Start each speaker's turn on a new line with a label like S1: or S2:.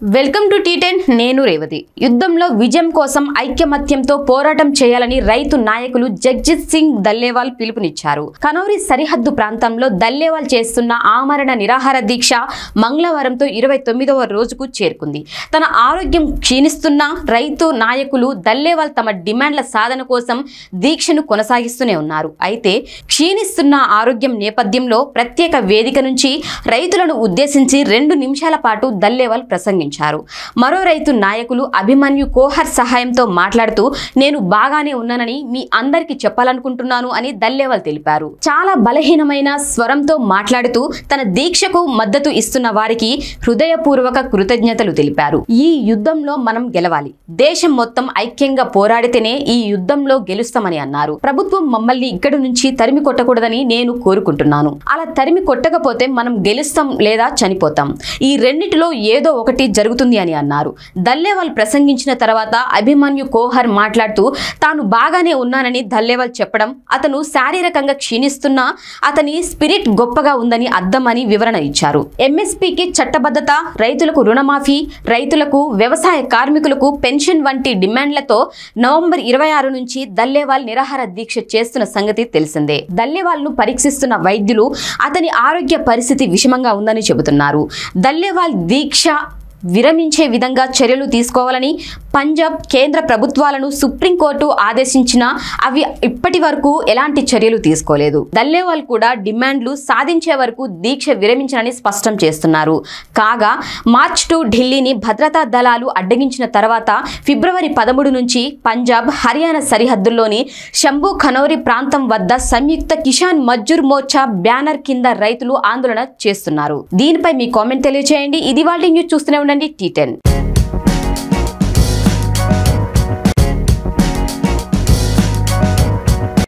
S1: Welcome to టీ10 నేను రేవతి. యుద్ధంలో విజయం కోసం ఐక్యమత్యంతో పోరాటం చేయాలని రైతు నాయకులు జగ్జిత్ సింగ్ దల్లేవాల్ పిలుపునిచ్చారు. కనౌరి సరిహద్దు ప్రాంతంలో దల్లేవాల్ చేస్తున్న ఆమరణ నిరాహార దీక్ష మంగళవారంతో 29వ రోజుకు చేరుకుంది. తన ఆరోగ్యం క్షీణిస్తున్న రైతు నాయకులు దల్లేవాల్ తమ డిమాండ్ల సాధన కోసం దీక్షను కొనసాగిస్తూనే ఉన్నారు. అయితే క్షీణిస్తున్న ఆరోగ్యం నేపథ్యంలో ప్రత్యేక వేదిక నుంచి రైతులను ఉద్దేశించి 2 నిమిషాల పాటు దల్లేవాల్ ప్రసంగించారు. మరో రైతు నాయకులు అభిమన్యు కోహర్ సహాయంతో మాట్లాడుతూ నేను బాగానే ఉన్నానని మీ అందరికి చెప్పాలనుకుంటున్నాను అని దల్లేవాల్ తెలిపారు. చాలా బలహీనమైన స్వరంతో మాట్లాడుతూ తన దీక్షకు మద్దతు ఇస్తున్న వారికి హృదయపూర్వక కృతజ్ఞతలు తెలిపారు. ఈ యుద్ధంలో మనం గెలవాలి. దేశం మొత్తం ఐక్యంగా పోరాడితేనే ఈ యుద్ధంలో గెలుస్తామని అన్నారు. ప్రభుత్వం మమ్మల్ని ఇక్కడి నుంచి తరిమి కొట్టకూడదని నేను కోరుకుంటున్నాను. అలా తరిమి కొట్టకపోతే మనం గెలుస్తాం లేదా చనిపోతాం. ఈ రెండిటిలో ఏదో ఒకటి జరుగుతుంది అని అన్నారు. దల్లేవాల్ ప్రసంగించిన తర్వాత అభిమన్యు కోహర్ మాట్లాడుతూ తాను బాగానే ఉన్నానని దల్లేవాల్ చెప్పడం అతను శారీరకంగా క్షీణిస్తున్నా అతని స్పిరిట్ గొప్పగా ఉందని అర్థమని వివరణ ఇచ్చారు. ఎంఎస్పీకి చట్టబద్ధత, రైతులకు రుణమాఫీ, రైతులకు వ్యవసాయ కార్మికులకు పెన్షన్ వంటి డిమాండ్లతో నవంబర్ 26 నుంచి దల్లేవాల్ నిరాహార దీక్ష చేస్తున్న సంగతి తెలిసిందే. దల్లేవాల్ ను పరీక్షిస్తున్న వైద్యులు అతని ఆరోగ్య పరిస్థితి విషమంగా ఉందని చెబుతున్నారు. దల్లేవాల్ దీక్ష విరమించే విధంగా చర్యలు తీసుకోవాలని పంజాబ్ కేంద్ర ప్రభుత్వాలను సుప్రీంకోర్టు ఆదేశించినా అవి ఇప్పటి వరకు ఎలాంటి చర్యలు తీసుకోలేదు. దల్లేవాల్ కూడా డిమాండ్లు సాధించే వరకు దీక్ష విరమించనని స్పష్టం చేస్తున్నారు. కాగా మార్చ్ 2 ఢిల్లీని భద్రతా దళాలు అడ్డగించిన తర్వాత ఫిబ్రవరి 13 నుంచి పంజాబ్ హర్యానా సరిహద్దుల్లోని శంభు ఖనౌరి ప్రాంతం వద్ద సంయుక్త కిసాన్ మజ్దూర్ మోర్చా బ్యానర్ కింద రైతులు ఆందోళన చేస్తున్నారు. దీనిపై మీ కామెంట్ తెలియజేయండి. ఇది వాళ్ళ న్యూస్ చూస్తూనే ఉండండి టీ10.